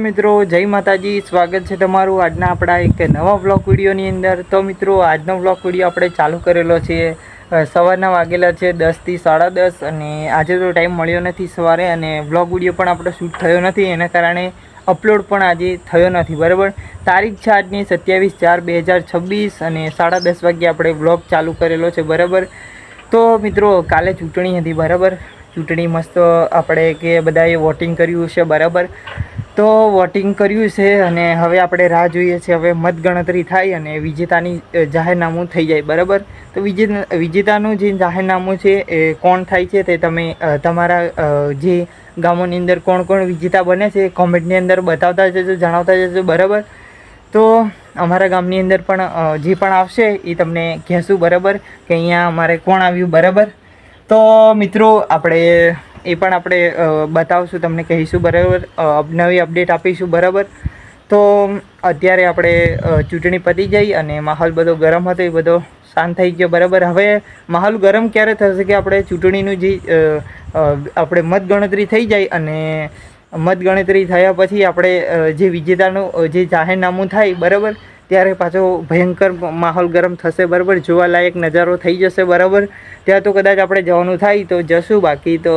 મિત્રો જય માતાજી, સ્વાગત છે તમારું આજના આપણા એક નવા વ્લોગ વિડીયોની અંદર। તો મિત્રો આજનો વ્લોગ વિડીયો આપણે ચાલુ કરેલો છે સવારના વાગેલા છે 10 થી 10:30 અને આજે તો ટાઈમ મળ્યો નથી સવારે અને વ્લોગ વિડીયો પણ આપણો શૂટ થયો નથી, એના કારણે અપલોડ પણ આજે થયો નથી બરાબર। તારીખ છે આજની 27/4/2026 અને 10:30 વાગે આપણે વ્લોગ ચાલુ કરેલો છે બરાબર। તો મિત્રો કાલે ચૂંટણી હતી બરાબર, ચૂંટણી મસ્ત આપણે કે બધાએ વોટિંગ કર્યું છે બરાબર। તો વોટિંગ કર્યું છે અને હવે આપણે રાહ જોઈએ છીએ હવે મતગણતરી થાય અને વિજેતાની જાહેરનામું થઈ જાય બરાબર। તો વિજેતાનું જે જાહેરનામું છે એ કોણ થાય છે તે તમે તમારા જે ગામોની અંદર કોણ કોણ વિજેતા બને છે કોમેન્ટની અંદર બતાવતા જજો, જણાવતા જજો બરાબર। તો અમારા ગામની અંદર પણ જે પણ આવશે એ તમને કહેશું બરાબર કે અહીંયા અમારે કોણ આવ્યું બરાબર। તો મિત્રો આપણે એ પણ આપણે બતાવશું, તમને કહીશું બરાબર, નવી અપડેટ આપીશું બરાબર। તો અત્યારે આપણે ચૂંટણી પતી જઈ અને માહોલ બધો ગરમ હતો એ બધો શાંત થઈ ગયો બરાબર। હવે માહોલ ગરમ ક્યારે થશે કે આપણે ચૂંટણીનું જે આપણે મતગણતરી થઈ જાય અને મતગણતરી થયા પછી આપણે જે વિજેતાનું જે જાહેરનામું થાય બરાબર ત્યારે પાછો ભયંકર માહોલ ગરમ થશે બરાબર, જોવાલાયક નજારો થઈ જશે બરાબર। ત્યાં તો કદાચ આપણે જવાનું થાય તો જશું, બાકી તો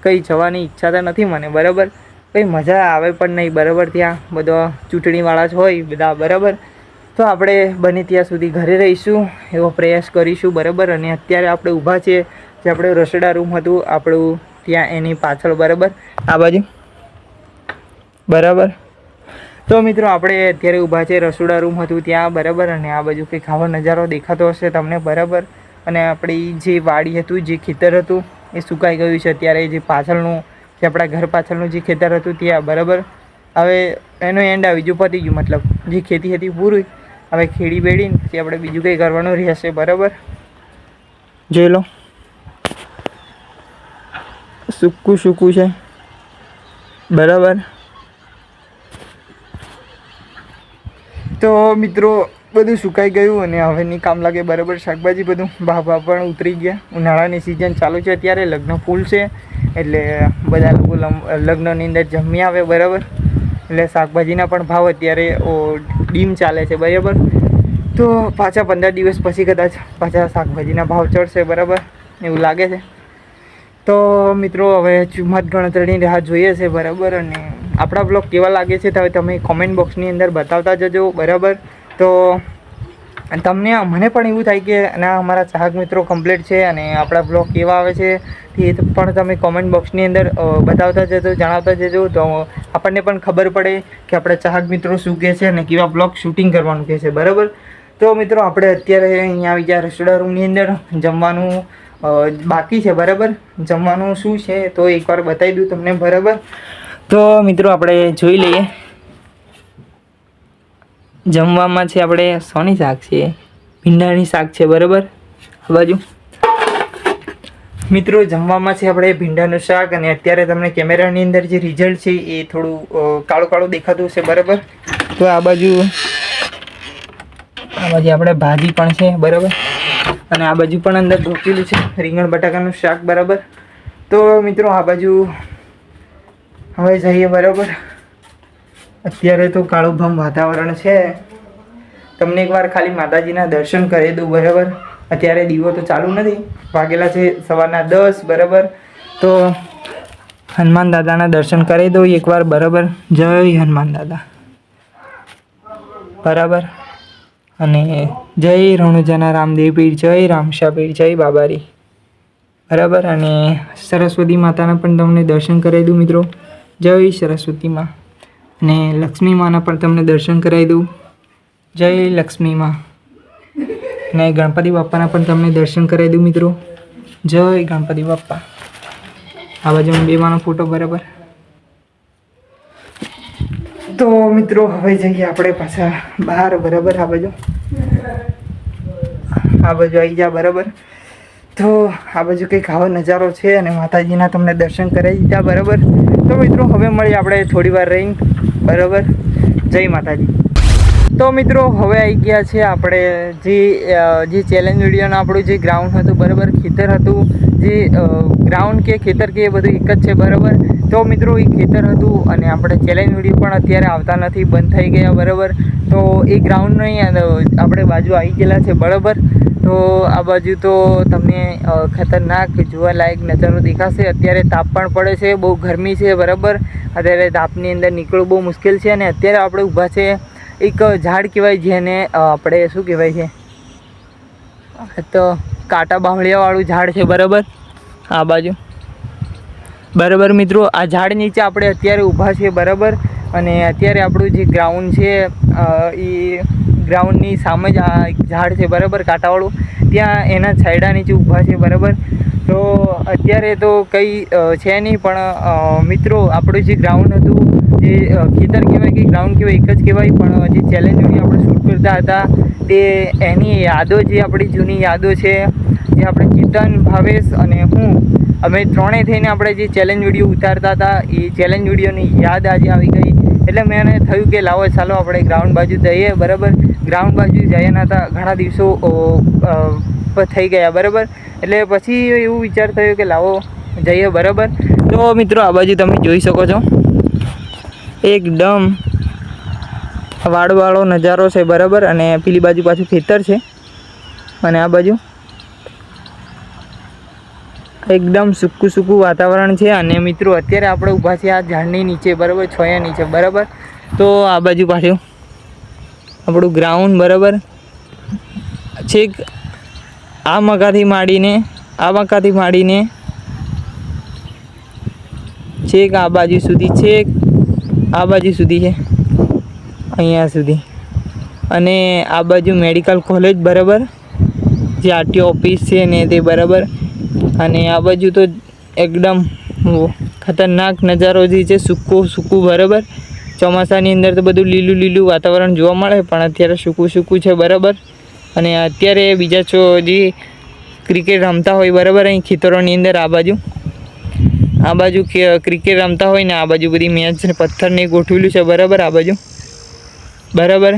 કંઈ જવાની ઈચ્છા તો નથી મને બરાબર, કંઈ મજા આવે પણ નહીં બરાબર। ત્યાં બધા ચૂંટણીવાળા જ હોય બધા બરાબર। તો આપણે બને ત્યાં સુધી ઘરે રહીશું એવો પ્રયાસ કરીશું બરાબર। અને અત્યારે આપણે ઊભા છીએ જે આપણે રસોડા રૂમ હતું આપણું ત્યાં એની પાછળ બરાબર, આ બાજુ બરાબર। તો મિત્રો આપણે અત્યારે ઊભા છે રસોડા રૂમ હતું ત્યાં બરાબર અને આ બાજુ કંઈક આવો નજારો દેખાતો હશે તમને બરાબર। અને આપણી જે વાડી હતું, જે ખેતર હતું એ સુકાઈ ગયું છે અત્યારે, જે પાછળનું જે આપણા ઘર પાછળનું જે ખેતર હતું ત્યાં બરાબર। હવે એનો એન્ડ આવી ગયું, પતી ગયું, મતલબ જે ખેતી હતી પૂરી, હવે ખેડી બેડીને પછી આપણે બીજું કંઈ કરવાનું રહેશે બરાબર। જોઈ લો સૂકું સૂકું છે બરાબર। તો મિત્રો બધું સુકાઈ ગયું અને હવે નહીં કામ લાગે બરાબર। શાકભાજી બધું ભાવ પણ ઉતરી ગયા, ઉનાળાની સિઝન ચાલુ છે અત્યારે, લગ્ન ફૂલ છે એટલે બધા લોકો લગ્નની અંદર જમી આવે બરાબર, એટલે શાકભાજીના પણ ભાવ અત્યારે ડીમ ચાલે છે બરાબર। તો પાછા 15 દિવસ પછી કદાચ પાછા શાકભાજીના ભાવ ચડશે બરાબર એવું લાગે છે। તો મિત્રો હવે મતગણતરીની રાહ જોઈએ છે બરાબર। અને આપણા બ્લોગ કેવા લાગે છે તો તમે કોમેન્ટ બોક્સની અંદર બતાવતા જજો બરાબર। તો તમને મને પણ એવું થાય કે ના અમારા ચાહક મિત્રો કમ્પ્લીટ છે અને આપણા બ્લોગ કેવા આવે છે એ પણ તમે કોમેન્ટ બોક્સની અંદર બતાવતા જજો, જણાવતા જજો, તો આપણને પણ ખબર પડે કે આપણા ચાહક મિત્રો શું કહે છે અને કેવા બ્લોગ શૂટિંગ કરવાનું કહે છે બરાબર। તો મિત્રો આપણે અત્યારે અહીંયા આવી ગયા રસોડા રૂમની અંદર, જમવાનું બાકી છે બરાબર। જમવાનું શું છે તો એકવાર બતાવી દઉં તમને બરાબર। તો મિત્રો આપણે જોઈ લઈએ, જમવામાં છે આપણે સોની શાક છે, ભીંડાની શાક છે બરાબર। આ બાજુ મિત્રો જમવામાં છે આપણે ભીંડાનું શાક અને અત્યારે તમને કેમેરાની અંદર જે રિઝલ્ટ છે એ થોડું કાળું કાળું દેખાતું હશે બરાબર। તો આ બાજુ આપણે ભાજી પણ છે બરાબર અને આ બાજુ પણ અંદર ઢોકેલું છે રીંગણ બટાકાનું શાક બરાબર। તો મિત્રો આ બાજુ હવે જઈએ બરાબર। અત્યારે તો કાળુભમ વાતાવરણ છે, તમને એકવાર ખાલી માતાજીના દર્શન કરી દઉં બરાબર। અત્યારે દીવો તો ચાલુ નથી, વાગેલા છે સવારના 10 બરાબર। તો હનુમાન દાદાના દર્શન કરી દઉં એકવાર બરાબર, જય હનુમાન દાદા બરાબર। અને જય રણુજાના રામદેવ પીર, જય રામશા પીર, જય બાબારી બરાબર। અને સરસ્વતી માતાના પણ તમને દર્શન કરાવી દઉં મિત્રો, જય સરસ્વતી માં। અને લક્ષ્મી માના પણ તમને દર્શન કરાવી દઉં, જય લક્ષ્મી માં। અને ગણપતિ બાપ્પાના પણ તમને દર્શન કરાવી દઉં મિત્રો, જય ગણપતિ બાપ્પા। આ બાજુ બે માનો ફોટો બરાબર। તો મિત્રો હવે જઈએ આપણે પાછા બહાર બરાબર, આ બાજુ આવી જા બરાબર। તો આ બાજુ કંઈક આવો નજારો છે અને માતાજીના તમને દર્શન કરાવી દીધા બરાબર। તો મિત્રો હવે મળીએ આપણે થોડી વાર રહીને બરાબર, જય માતાજી। તો મિત્રો હવે આવી ગયા છે આપણે જે ચેલેન્જ વિડીયોનું આપણું જે ગ્રાઉન્ડ હતું બરાબર, ખેતર હતું, જે ગ્રાઉન્ડ કે ખેતર કે એ બધું એક જ છે બરાબર। તો મિત્રો એ ખેતર હતું અને આપણે ચેલેન્જ વિડીયો પણ અત્યારે આવતા નથી, બંધ થઈ ગયા બરાબર. તો એ ગ્રાઉન્ડની આપણે બાજુ આવી ગયેલા છે બરાબર. તો આ બાજુ તો તમને ખતરનાક જોવાલાયક નજારો દેખાશે. અત્યારે તાપ પણ પડે છે, બહુ ગરમી છે બરાબર. અત્યારે તાપની અંદર નીકળવું બહુ મુશ્કેલ છે. અને અત્યારે આપણે ઊભા છે એક ઝાડ કહેવાય, જેને આપણે શું કહેવાય છે, તો કાંટા બાંભળિયાવાળું ઝાડ છે બરાબર, આ બાજુ બરાબર. મિત્રો આ ઝાડ નીચે આપણે અત્યારે ઊભા છે બરાબર. અને અત્યારે આપણું જે ગ્રાઉન્ડ છે એ ગ્રાઉન્ડની સામે જ આ ઝાડ છે બરાબર, કાંટાવાળું, ત્યાં એના છાંયડા નીચે ઊભા છે બરાબર. તો અત્યારે તો કંઈ છે નહીં, પણ મિત્રો આપણું જે ગ્રાઉન્ડ હતું, જે ખેતર કહેવાય કે ગ્રાઉન્ડ કહેવાય એક જ કહેવાય, પણ જે ચેલેન્જ વિડીયો આપણે શૂટ કરતા હતા તે એની યાદો, જે આપણી જૂની યાદો છે, જે આપણે ચેતન, ભાવેશ અને હું, અમે ત્રણેય થઈને આપણે જે ચેલેન્જ વિડીયો ઉતારતા હતા એ ચેલેન્જ વિડીયોની યાદ આજે આવી ગઈ. એટલે મેં થયું કે લાવો ચાલો આપણે ગ્રાઉન્ડ બાજુ જઈએ બરાબર. ગ્રાઉન્ડ બાજુ જયા નહોતા, ઘણા દિવસો થઈ ગયા બરાબર. એટલે પછી એવું વિચાર થયો કે લાવો જઈએ બરાબર. તો મિત્રો આ બાજુ તમે જોઈ શકો છો, એકદમ વાળવાળો નજારો છે બરાબર. અને પેલી બાજુ પાછું ખેતર છે અને આ બાજુ એકદમ સૂકું સૂકું વાતાવરણ છે. અને મિત્રો અત્યારે આપણે ઊભા છીએ આ ઝાડની નીચે બરાબર, છોયા નીચે બરાબર. તો આ બાજુ પાછું આપણું ગ્રાઉન્ડ બરાબર, છેક આ મકાથી માંડીને છેક આ બાજુ સુધી, છેક આ બાજુ સુધી છે, અહીંયા સુધી. અને આ બાજુ મેડિકલ કોલેજ બરાબર, જે આરટીઓ ઓફિસ છે ને તે બરાબર. અને આ બાજુ તો એકદમ ખતરનાક નજારો જે છે, સૂકું બરાબર. ચોમાસાની અંદર તો બધું લીલું લીલું વાતાવરણ જોવા મળે, પણ અત્યારે સૂકું છે બરાબર. અને અત્યારે બીજા જે ક્રિકેટ રમતા હોય બરાબર, અહીં ખેતરોની અંદર આ બાજુ ક્રિકેટ રમતા હોય ને આ બાજુ બધી મેચ ને પથ્થરને ગોઠવેલું છે બરાબર, આ બાજુ બરાબર.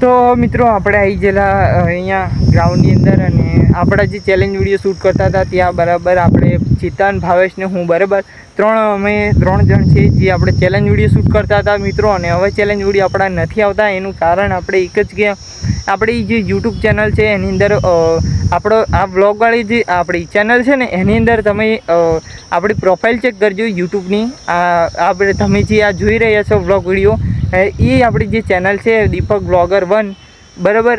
તો મિત્રો આપણે આવી ગયેલા અહીંયા ગ્રાઉન્ડની અંદર, અને આપણા જે ચેલેન્જ વિડીયો શૂટ કરતા હતા ત્યાં બરાબર આપણે ચેતન, ભાવેશ ને હું બરાબર, અમે 3 જણ છીએ જે આપણે ચેલેન્જ વિડીયો શૂટ કરતા હતા મિત્રો. અને હવે ચેલેન્જ વિડીયો આપણા નથી આવતા, એનું કારણ આપણે એક જ કે આપણી જે યુટ્યુબ ચેનલ છે એની અંદર આપણો આ વ્લોગવાળી જે આપણી ચેનલ છે ને એની અંદર તમે આપણી પ્રોફાઇલ ચેક કરજો યુટ્યુબની. આપણે તમે જે આ જોઈ રહ્યા છો વ્લોગ વિડીયો, એ આપણી જે ચેનલ છે દીપક બ્લોગર 1 બરાબર,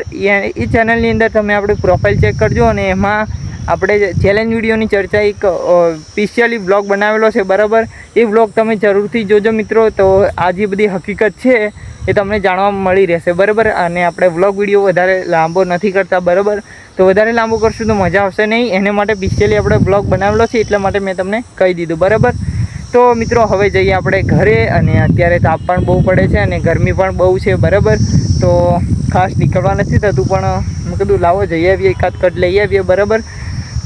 એ ચેનલની અંદર તમે આપણી પ્રોફાઇલ ચેક કરજો. અને એમાં આપણે ચેલેન્જ વિડીયોની ચર્ચા એક સ્પેશિયલી બ્લોગ બનાવેલો છે બરાબર. એ બ્લોગ તમે જરૂરથી જોજો મિત્રો, તો આ જે બધી હકીકત છે એ તમને જાણવા મળી રહેશે બરાબર. અને આપણે વ્લોગ વિડીયો વધારે લાંબો નથી કરતા બરાબર, તો વધારે લાંબો કરશું તો મજા આવશે નહીં, એને માટે સ્પેશિયલી આપણે બ્લોગ બનાવેલો છે, એટલા માટે મેં તમને કહી દીધું બરાબર. તો મિત્રો હવે જઈએ આપણે ઘરે. અને અત્યારે તાપ પણ બહુ પડે છે અને ગરમી પણ બહુ છે બરાબર. તો ખાસ નીકળવા નથી થતું, પણ મેં કીધું લાવો જઈ આવીએ, એકાદ કટ લઈ આવીએ બરાબર.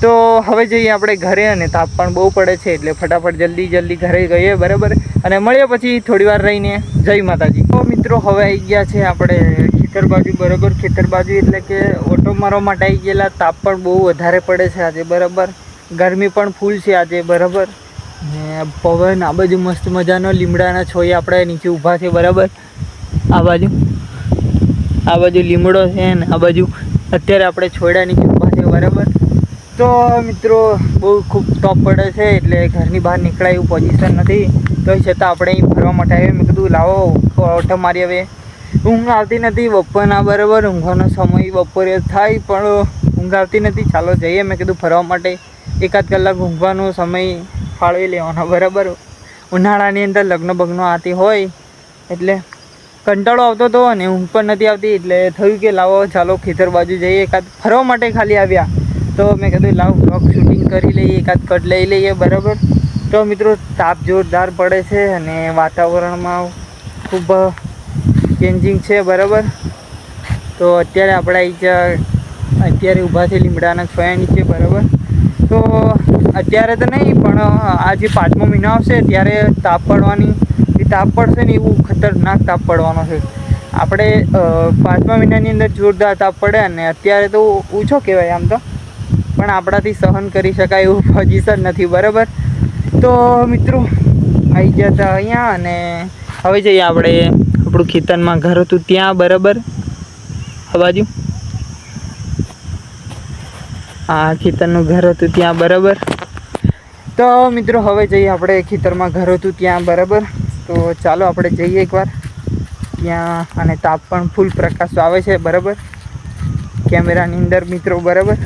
તો હવે જઈએ આપણે ઘરે, અને તાપ પણ બહુ પડે છે એટલે ફટાફટ જલ્દી ઘરે ગઈએ બરાબર. અને મળીએ પછી થોડી વાર રહીને. જય માતાજી. તો મિત્રો હવે આવી ગયા છે આપણે ખેતર બાજુ બરાબર. ખેતર બાજુ એટલે કે ઓટો મારવા માટે આવી ગયેલા. તાપ પણ બહુ વધારે પડે છે આજે બરાબર, ગરમી પણ ફૂલ છે આજે બરાબર. ને પવન આ બાજુ મસ્ત મજાનો લીમડાના છોય આપણે નીચે ઊભા છે બરાબર. આ બાજુ લીમડો છે ને આ બાજુ અત્યારે આપણે છોયડા નીચે ઊભા છે બરાબર. તો મિત્રો બહુ ખૂબ ટોપ પડે છે એટલે ઘરની બહાર નીકળાય એવું પોઝિશન નથી, તો છતાં આપણે અહીં ફરવા માટે આવ્યા. મેં કીધું લાવો ઓટો મારી. હવે ઊંઘ આવતી નથી બપોરના બરાબર, ઊંઘવાનો સમય બપોરે થાય પણ ઊંઘ આવતી નથી. ચાલો જઈએ, મેં કીધું ફરવા માટે એકાદ કલાક ઊંઘવાનો સમય ફાળવી લેવાનો બરાબર. ઉનાળાની અંદર લગ્ન બગ્નો આતી હોય એટલે કંટાળો આવતો હતો અને ઊંઘ પણ નથી આવતી, એટલે થયું કે લાવો ચાલો ખેતર બાજુ જઈએ, એકાદ ફરવા માટે ખાલી આવ્યા. તો મેં કીધું લાવ બ્લોગ શૂટિંગ કરી લઈએ, એકાદ કટ લઈ લઈએ બરાબર. તો મિત્રો તાપ જોરદાર પડે છે અને વાતાવરણમાં ખૂબ ચેન્જિંગ છે બરાબર. તો અત્યારે આપણે અત્યારે ઊભા છે લીમડાના છોયા નીચે બરાબર. તો અત્યારે તો નહીં, પણ આ જે 5મો મહિનો આવશે ત્યારે તાપ પડશે ને એવું ખતરનાક તાપ પડવાનો છે. આપણે 5મા મહિનાની અંદર જોરદાર તાપ પડે, અને અત્યારે તો ઓછો કહેવાય આમ તો, પણ આપણાથી સહન કરી શકાય એવું પોઝિશન નથી બરાબર. તો મિત્રો આવી ગયા હતા અહીંયા અને હવે જઈએ આપણે આપણું ખેતરમાં ઘર હતું ત્યાં બરાબર આ બાજુ આ ખેતરનું ઘર હતું ત્યાં બરાબર. તો મિત્રો હવે જઈએ આપણે ખેતરમાં ઘર હતું ત્યાં બરાબર. તો ચાલો આપણે જઈએ એકવાર ત્યાં અને તાપ પણ ફૂલ પ્રકાશ આવે છે બરાબર કેમેરાની અંદર મિત્રો બરાબર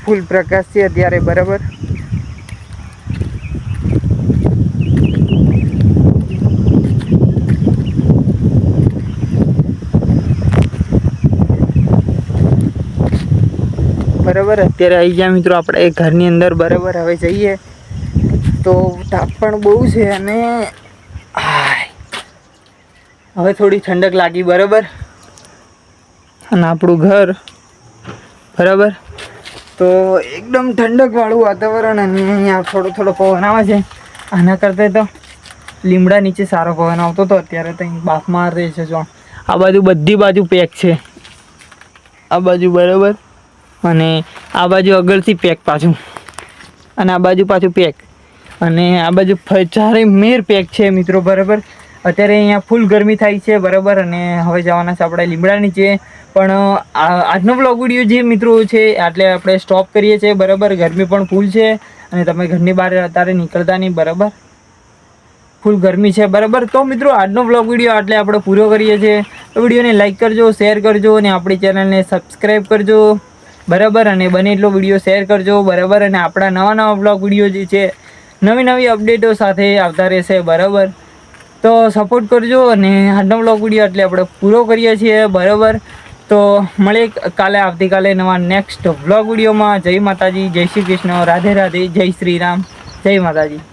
ફૂલ પ્રકાશ છે અત્યારે બરાબર. બરાબર અત્યારે આવી ગયા મિત્રો આપણે ઘરની અંદર બરાબર. હવે જઈએ તો તાપ પણ બહુ છે અને હવે થોડી ઠંડક લાગી બરાબર. અને આપણું ઘર બરાબર તો એકદમ ઠંડકવાળું વાતાવરણ અને અહીંયા થોડો પવન આવે છે. આના કરતાં તો લીમડા નીચે સારો પવન આવતો હતો. અત્યારે તો અહીં બાફ માર રહી છે. જો આ બાજુ બધી બાજુ પેક છે આ બાજુ બરાબર અને આ બાજુ આગળથી પેક પાછું અને આ બાજુ પાછું પેક અને આ બાજુ ચારે મેર પેક છે મિત્રો બરાબર. અત્યારે અહીંયા ફૂલ ગરમી થાય છે બરાબર અને હવે જવાના છે આપણે લીમડા નીચે. પણ આજનો બ્લોગ વિડીયો જે મિત્રો છે એટલે આપણે સ્ટોપ કરીએ છીએ બરાબર. ગરમી પણ ફૂલ છે અને તમે ઘરની બહાર અત્યારે નીકળતા નહીં બરાબર ફૂલ ગરમી છે બરાબર. તો મિત્રો આજનો બ્લોગ વિડીયો એટલે આપણે પૂરો કરીએ છીએ. તો વિડીયોને લાઇક કરજો, શેર કરજો અને આપણી ચેનલને સબસ્ક્રાઈબ કરજો બરાબર. અને બને એટલો વિડીયો શેર કરજો બરાબર. અને આપણા નવા બ્લોગ વિડીયો જે છે નવી અપડેટો સાથે આવતા રહેશે બરાબર. તો સપોર્ટ કરજો અને આજનો બ્લોગ વિડીયો એટલે આપણે પૂરો કરીએ છીએ બરાબર. તો મળીએ કાલે આવતીકાલે નવા નેક્સ્ટ બ્લોગ વિડીયોમાં. જય માતાજી, જય શ્રી કૃષ્ણ, રાધે રાધે, જય શ્રી રામ, જય માતાજી.